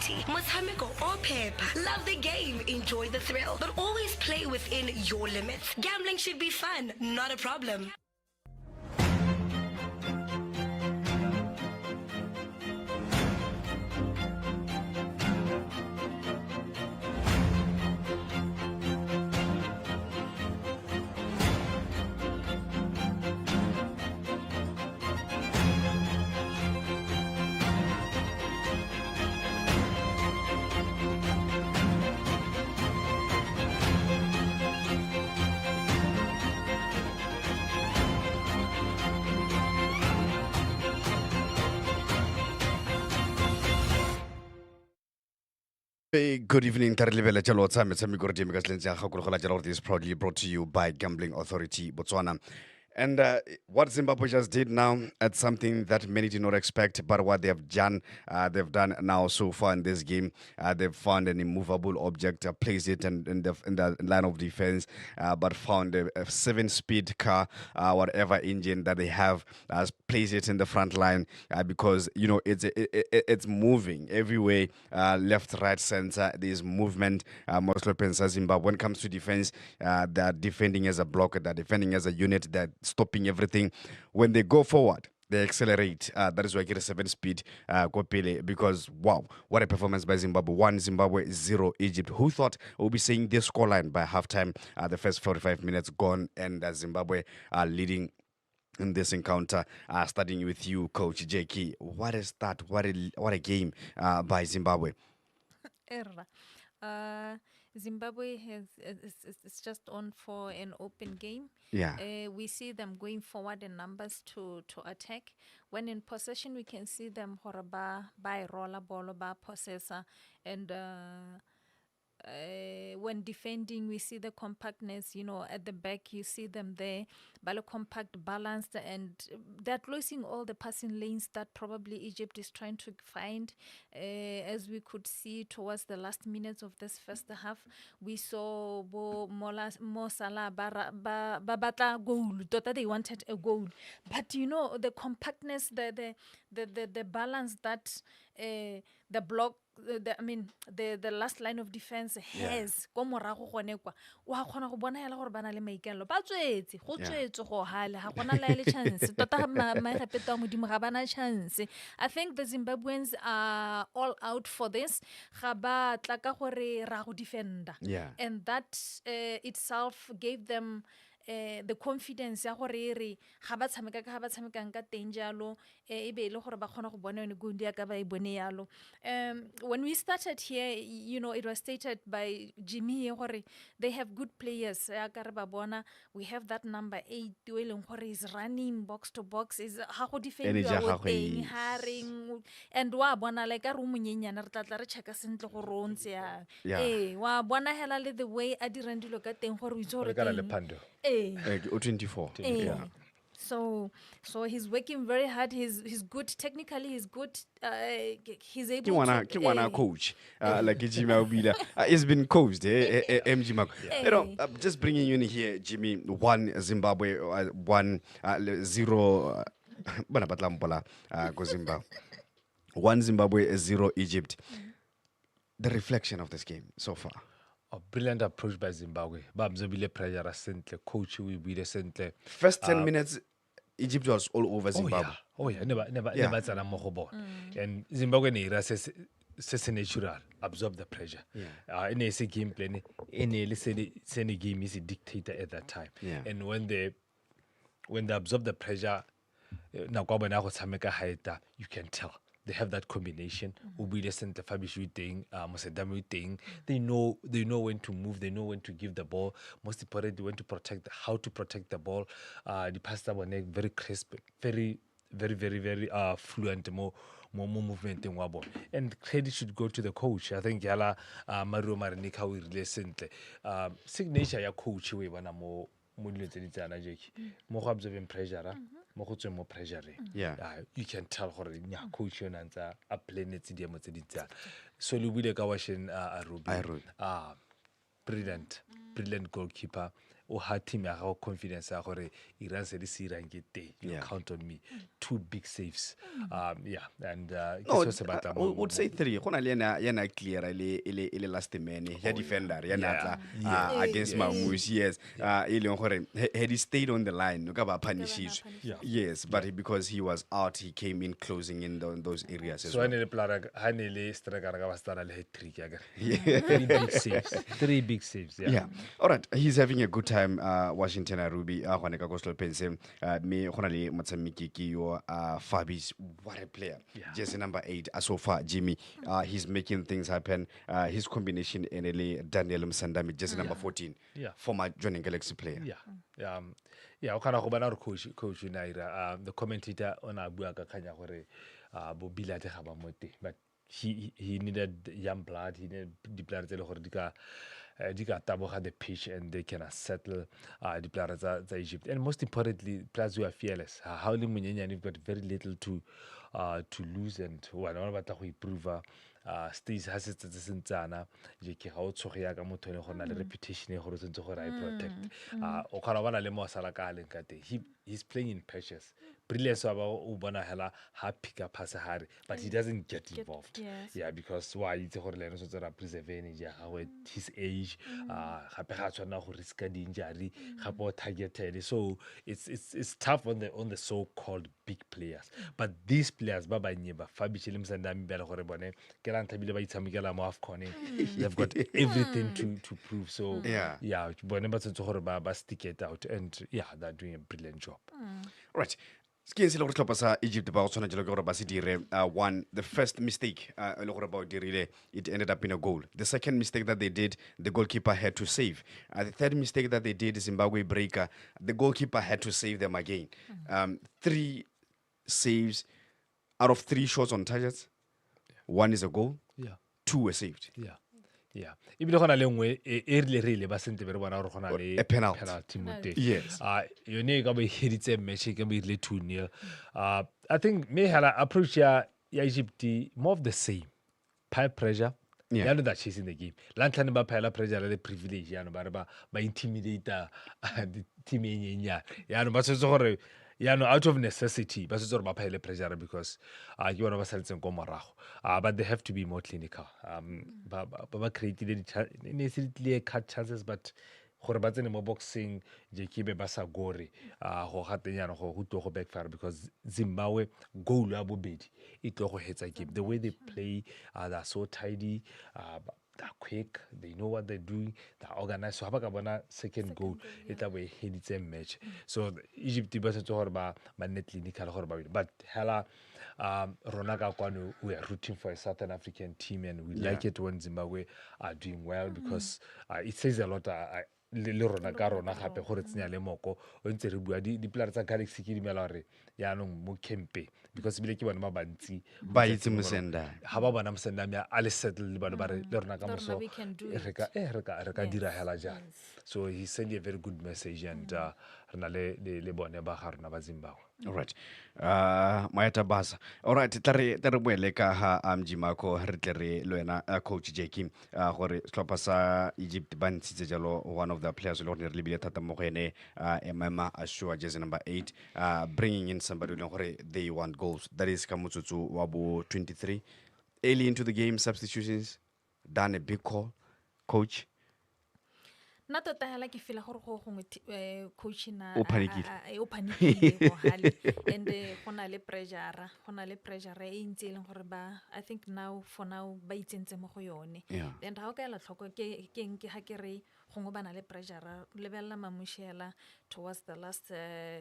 Authority. Motshameko o pepper. Love the game, enjoy the thrill, but always play within your limits. Gambling should be fun, not a problem. Hey, good evening, Karilibele Jalota, Metsamiko Jimmy Gakuwa is proudly brought to you by Gambling Authority Botswana. And what Zimbabwe just did now, it's something that many did not expect, but what they've done now so far in this game, they've found an immovable object, placed it in the line of defense, but found a 7-speed car, whatever engine that they have, placed it in the front line because it's moving everywhere, left, right, center. There's movement. Mostly Zimbabwe. When it comes to defense, they're defending as a block, they're defending as a unit, they're stopping everything. When they go forward, they accelerate. That is why I get a 7-speed Kopele because wow, what a performance by Zimbabwe. 1 Zimbabwe, 0 Egypt. Who thought we'll be seeing this scoreline by halftime? The first 45 minutes gone, and Zimbabwe are leading in this encounter. Starting with you, Coach Jackie. What is that? What a game by Zimbabwe. Zimbabwe it's just on for an open game. Yeah. We see them going forward in numbers to attack. When in possession, we can see them by roller ball, by possessor, and when defending, we see the compactness, at the back, you see them there, compact, balanced, and they're closing all the passing lanes that probably Egypt is trying to find. As we could see towards the last minutes of this first half, we saw Mo Salah babata goal. They wanted a goal, but the compactness, the balance that the block. The last line of defense has ko morago gone kwa wa khona go bona hela gore bana le maikello ba tswetse go tswetse go hala ha gona la le chance tota maigapetwa modimo ga bana chance. I think the Zimbabweans are all out for this ga ba tla ka gore ra go defender, and that itself gave them the confidence ya gore re ga ba tshamekang ka teng jalo e be ile gore ba khona go bona yone go ndia ka ba e bone yalo. When we started here, it was stated by Jimmy gore they have good players ya ka re ba bona. We have that number 8 eleng gore is running box to box, is ha go defend ya go teng haring, and wa bona like a room nyenyana re tla re checka sentle go ronse ya wa bona hela le the way a dirandilo ka teng gore o itse gore teng 24. Yeah. So he's working very hard. He's good technically. He's good. He's able to coach like Jimmy Obida. It's been coached. MG Mac. Just bringing you in here, Jimmy. 1 Zimbabwe, 1 0. Zimbabwe. 1 Zimbabwe, 0 Egypt. The reflection of this game so far. A brilliant approach by Zimbabwe. Babzobile pressure sentle, coach we be the sentle. First 10 minutes, Egypt was all over Zimbabwe. Never tsana mo go bona. And Zimbabwe ne se natural, absorb the pressure. In a game plan, in a game is a dictator at that time. And when they absorb the pressure, na kwa bona go tshameka haita, you can tell. They have that combination. Ubile center Fabish thing, Mosedami thing. They know when to move. They know when to give the ball. Most importantly, when to protect, how to protect the ball. The pastor was very crisp, very fluent, more movement in Wabo. And credit should go to the coach. I think Yala Mario Marinika will recently signature ya coach we wana mo mulitana jeki. More observing pressure. More pressure. You can tell coach yonanza a plane tsidimo tsiditsa. So lubile ka washin Arubi. Brilliant goalkeeper. o ha team ya gago confidence ya gore Iran se di se irang ke teng, you count on me. 2 big saves. Yeah, and ke No, seo se batla I would say 3. Go na le yana clear ele last man ya defender yana tla against Mamush. Yes. E leng gore had he stayed on the line, no ka ba punished. Yes, but because he was out, he came in closing in those areas as so well. ha ne le striker ka ba stana le hat-trick ya ka. 3 big saves. 3 big saves, Yeah. All right. He's having a good time, Washington Ruby. Gwane ka Coastal Pense. Me gona le motshameki ke yo Fabi's, what a player. Jersey number 8. So far, Jimmy, he's making things happen. His combination in Daniel Msandami, jersey number 14. Former joining Galaxy player. Yeah, o kana go bana gore coach Naira, the commentator on a bua ka kanya gore bo Bilate ga ba mo teng, but he needed young blood. He needed the players tse le gore di ka taboga the pitch and they can settle the players tsa Egypt, and most importantly players who are fearless. How le monyenyane, you've got very little to lose, and wa batla go improve stays ha se tse sentsana je ke ga o tshoge ya ka motho le gona le reputation e gore sentse gore I protect o kana bana le mo sala ka leng ka teng. He's playing in patches. Brilliance wa ba o bona hela ha pick up pass hare, but he doesn't get involved. Yeah, because why itse gore le no so tsara preserve energy at his age, gape ga tswana go riska di injury, gape o targeted. So it's tough on the so called big players, but these players ba banye ba Fabi Msandami ba le gore bone ke la ntlhabile ba itshamekela mo AFCON. They've got everything to prove. So yeah, bone ba tsotse gore ba stick it out, and yeah, they're doing a brilliant job. Right. Skin se le gore tlhopha sa Egypt ba go tshwana jalo ke gore ba se dire one, the first mistake le gore ba o dirile, it ended up in a goal. The second mistake that they did, the goalkeeper had to save. The third mistake that they did, Zimbabwe breaker, the goalkeeper had to save them again. 3 saves out of 3 shots on targets. 1 is a goal. 2 were saved. Yeah. Ibile gona le nngwe e rile re ile ba sente be re bona gore gona le A penalty. penalty mo teng. Yes. Yone ka ba heditse match ka ba ile 2-0. I think me hala approach ya Egypt more of the same. High pressure. Yeah. Ya no that chasing the game. Lantlane ba phela pressure le privilege ya no ba re ba intimidate the team e nyenya. Ya no ba se gore ya no out of necessity ba se gore ba phele pressure because ke bona ba saletseng ko morago. But they have to be more clinical. Ba created necessarily cut chances, but gore ba tsene mo boxing je ke be ba sa gore go gatenyana go go backfire, because Zimbabwe goal ya bobedi e tlo go hetsa game. The way they play, they're so tidy, they're quick, they know what they're doing, they're organized. So ha ba ka bona second goal e tla bo e heditse match. So Egypt ba setse gore ba net clinical gore ba win, but hela rona ka kwano we are rooting for a Southern African team, and we like it when Zimbabwe are doing well, because it says a lot. Le rona ka rona gape gore tsenya le moko o ntse re bua di player tsa Galaxy ke dimela gore yaanong mo campaign, because bile ke bona ba bantsi Ba itse Msenda. ha ba bona Msendami a le settle le bana ba re le rona ka Le rona moso we can do re ka dira hela jana. So he sent a very good message, and re na le bone ba ga rona ba Zimbabwe. All right. Maeta basa. All right, tare boele ka ha Jimako re tle re le wena coach Jacqualine gore setlhopha sa Egypt ba ntshitse jalo one of the players le gore re lebile thata mo go ene Emma Ashua, jersey number 8, bringing in somebody le gore they want goals. That is ka motsotso wa bo 23. Early into the game, substitutions, done a big call. Coach, nna tota hela ke fela gore go gongwe coach na O panickile. o panikile go hale, and go na le pressure e ntse e leng gore ba, I think for now ba itsentse mo go yone. Yeah. And ha o ka ela tlhoko ke ha ke re gongwe ba na le pressure, lebella Mamushela towards the last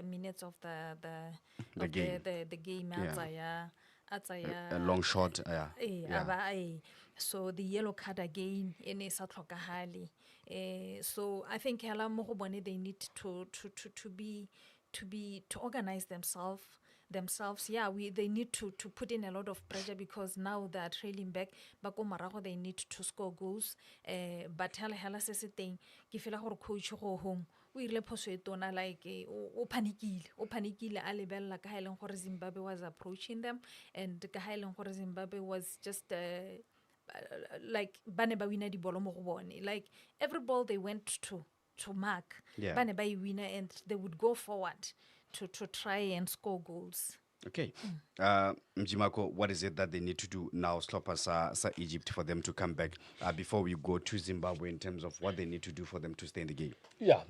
minutes of the game. the game a tsaya a long shot. so the yellow card again in a sa tlhokagale. So I think hela mo go bone they need to organize themselves. They need to put in a lot of pressure, because now they are trailing back. Bako marago they need to score goals. But hela se se teng ke fela gore coach go home o ile phoso e tona, like o panikile a lebella ka ha eleng gore Zimbabwe was approaching them, and ka ha eleng gore Zimbabwe was just like bane ba wina di bolo mo go bone, like every ball they went to to mark. Yeah. Bane ba winner, and they would go forward to try and score goals. Okay. Mjimako, what is it that they need to do now, Slopa sa Egypt, for them to come back before we go to Zimbabwe in terms of what they need to do for them to stay in the game? Yeah,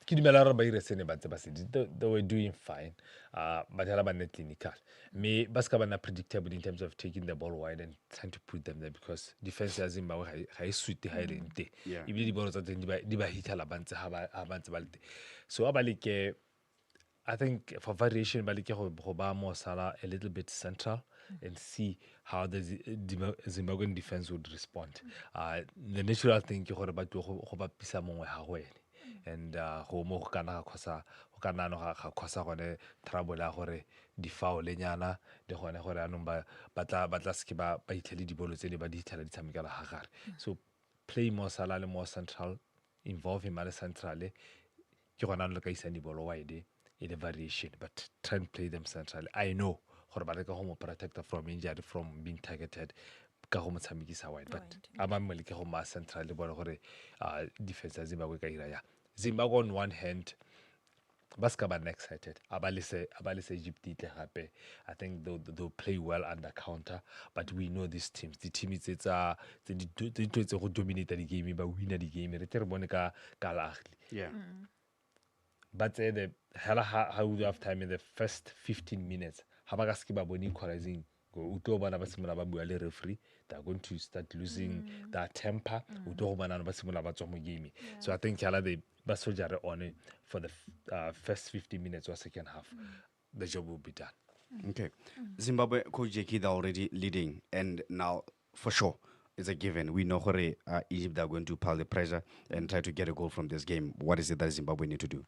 ke dumela re ba ire sene ba ntse ba se di- they were doing fine, but hela ba nne clinical. Me ba ska ba nna predictable in terms of taking the ball wide and trying to put them there, because defense ya Zimbabwe ga e sweet ha e leng teng. Yeah. Ebile di ball tsa teng di ba hitela ba ntse ha ba ntse ba le teng. So a ba leke, I think for variation, but go ba more Salah a little bit central and see how the Zimbabwean defense would respond. The natural thing ke gore ba go ba pisa mongwe ha wena, and go mo go kana ga khosa gone trouble ya gore di foul nyana le gone gore anong ba tla ske ba itlhele di bolo tse ba di itlhela di tshamekela ha gare. So play more Salah le more central, involve him at central, ke gona le ka isa di bolo wide in a variation, but try and play them centrally. I know gore ba leka go mo protector from injury, from being targeted ka go mo tshamekisa wide, but a mamele ke go ma centrally bolo gore defense ya Zimbabwe ka ira ya. Zimbabwe on one hand ba ska ba excited, abalise Egypt itle gape. I think they'll play well under counter, but we know these teams, the team it's di go dominate the game, ba win the game re tle re bone ka Al Ahly. Yeah. But the hella how would you have time in the first 15 minutes? How ske ba bone equalizing go uto bana ba simola ba bua le referee, they're going to start losing their temper. Uto bana ba simola ba tswa mo game. So I think hella they ba soldier on it for the first 15 minutes or second half. The job will be done. Okay. Zimbabwe, Coach Jackie, they're already leading, and now for sure it's a given. We know hore, Egypt are going to pile the pressure and try to get a goal from this game. What is it that Zimbabwe need to do?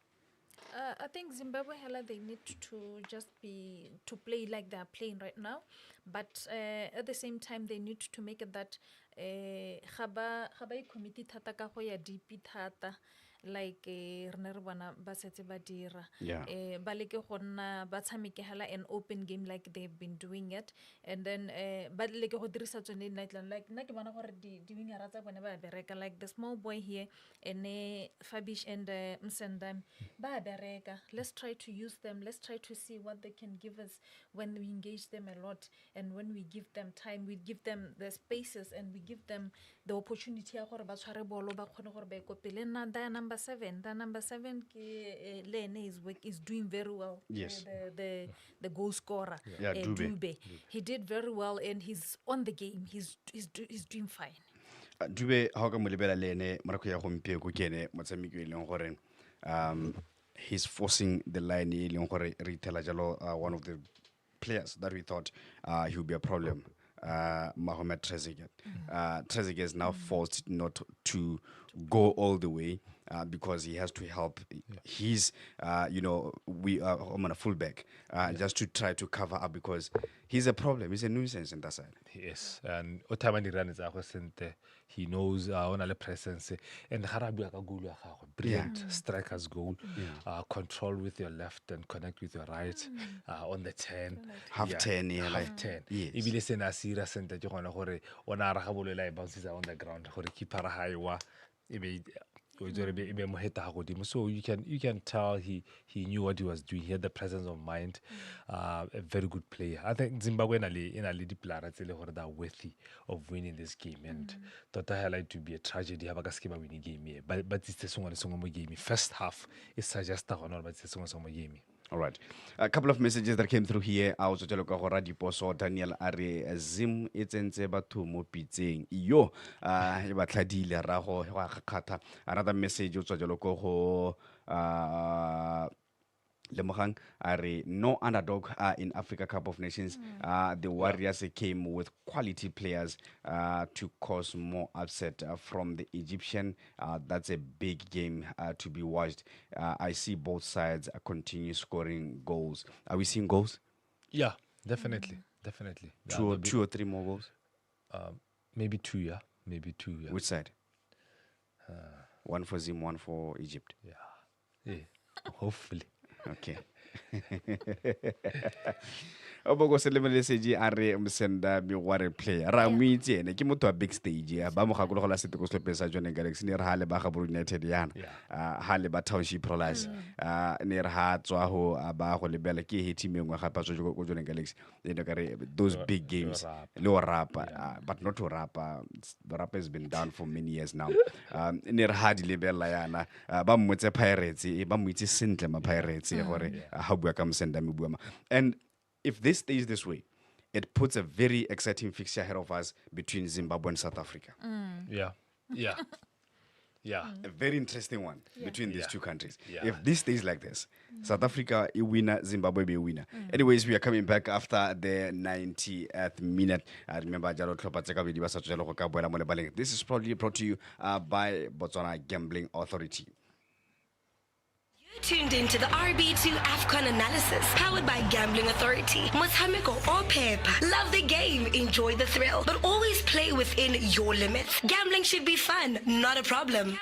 I think Zimbabwe, hella, they need to just to play like they are playing right now, but at the same time they need to make it that ga ba committee thata ka go ya deep thata, like re ne re bona ba setse ba dira. Yeah. Ba leke go nna ba tshameke hela an open game like they've been doing it, and then ba leke go dirisa tsone nightline, like nna ke bona gore di wingera tsa bone ba bereka, like the small boy here and Fabish and Msendam ba bereka. Let's try to use them, let's try to see what they can give us when we engage them a lot, and when we give them time, we give them the spaces, and we give them the opportunity ya gore ba tshware bolo ba kgone gore ba ekopele. Nna da number 7 ke Lene is doing very well. Yes. The goal scorer, Yeah, Dube. He did very well, and he's on the game. He's doing fine. Dube ha ka mo lebela le ene morako ya gompieko ke ene motshameki e leng gore he's forcing the line e leng gore re itela jalo one of the players that we thought he would be a problem, Mohamed Trezeguet. Trezeguet is now forced not to go all the way because he has to help his, we are on a fullback just to try to cover up, because he's a problem. He's a nuisance in that side. Yes, and Otamani ran is a he knows on a presence, and Harabu Akagulu, brilliant striker's goal. Control with your left and connect with your right on the 10. Half 10, yeah, Half like 10. yes. Ibile se na sira sente ke gona gore ona ra gabolela e bounces on the ground gore keeper ha iwa ebe mo heta go dimo. So you can tell he knew what he was doing. He had the presence of mind. A very good player. I think Zimbabwe in a lead player tse le gore they are worthy of winning this game, and tota hela to be a tragedy ha ba ka skema winning game here. But it's the song mo game. First half is suggest gona but it's the song mo game. All right. A couple of messages that came through here. I was telling you Diposo Daniel Are Zim itsentse batho mo pitseng. Iyo e batladile rago wa kgakgatha. Another message o tswa jalo go Lemogang are no underdog in Africa Cup of Nations. The Warriors came with quality players to cause more upset from the Egyptian. That's a big game to be watched. I see both sides continue scoring goals. Are we seeing goals? Yeah, definitely. Definitely. Two or three more goals? Maybe two, yeah. Which side? One for Zim, one for Egypt. Yeah. Hopefully. Okay. o boko se le message a re msenda mi ware player ra mo itse ene ke motho wa big stage ya ba mo gakologola seteko setlhopeng sa Johnny Galaxy ne re ha le ba ga United yana ha le ba Township Rollers ne re ha tswa ho ba go lebela ke he team engwe ga pa tswa go Johnny Galaxy ne ka re those big games le o rapa but not to rapa. The rap has been down for many years now. Ne re ha di lebela yana ba mmotse Pirates ba mo itse sentle ma Pirates gore ha bua ka msenda me bua. And if this stays this way, it puts a very exciting fixture ahead of us between Zimbabwe and South Africa. Yeah. A very interesting one between these two countries. If this stays like this, South Africa a winner, Zimbabwe be a winner. Anyways, we are coming back after the 90th minute. I remember this is probably brought to you by Botswana Gambling Authority. Tuned into the RB2 AFCON analysis, powered by Gambling Authority. Motshameko or Peppa. Love the game, enjoy the thrill, but always play within your limits. Gambling should be fun, not a problem.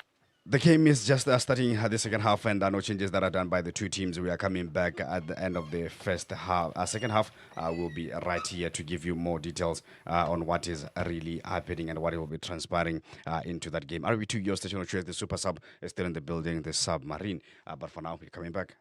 The game is just starting the second half, and no changes that are done by the two teams. We are coming back at the end of the first half. Second half, we'll be right here to give you more details on what is really happening and what will be transpiring into that game. RB2, your station of choice, the Super Sub is still in the building, the Submarine. But for now, we're coming back.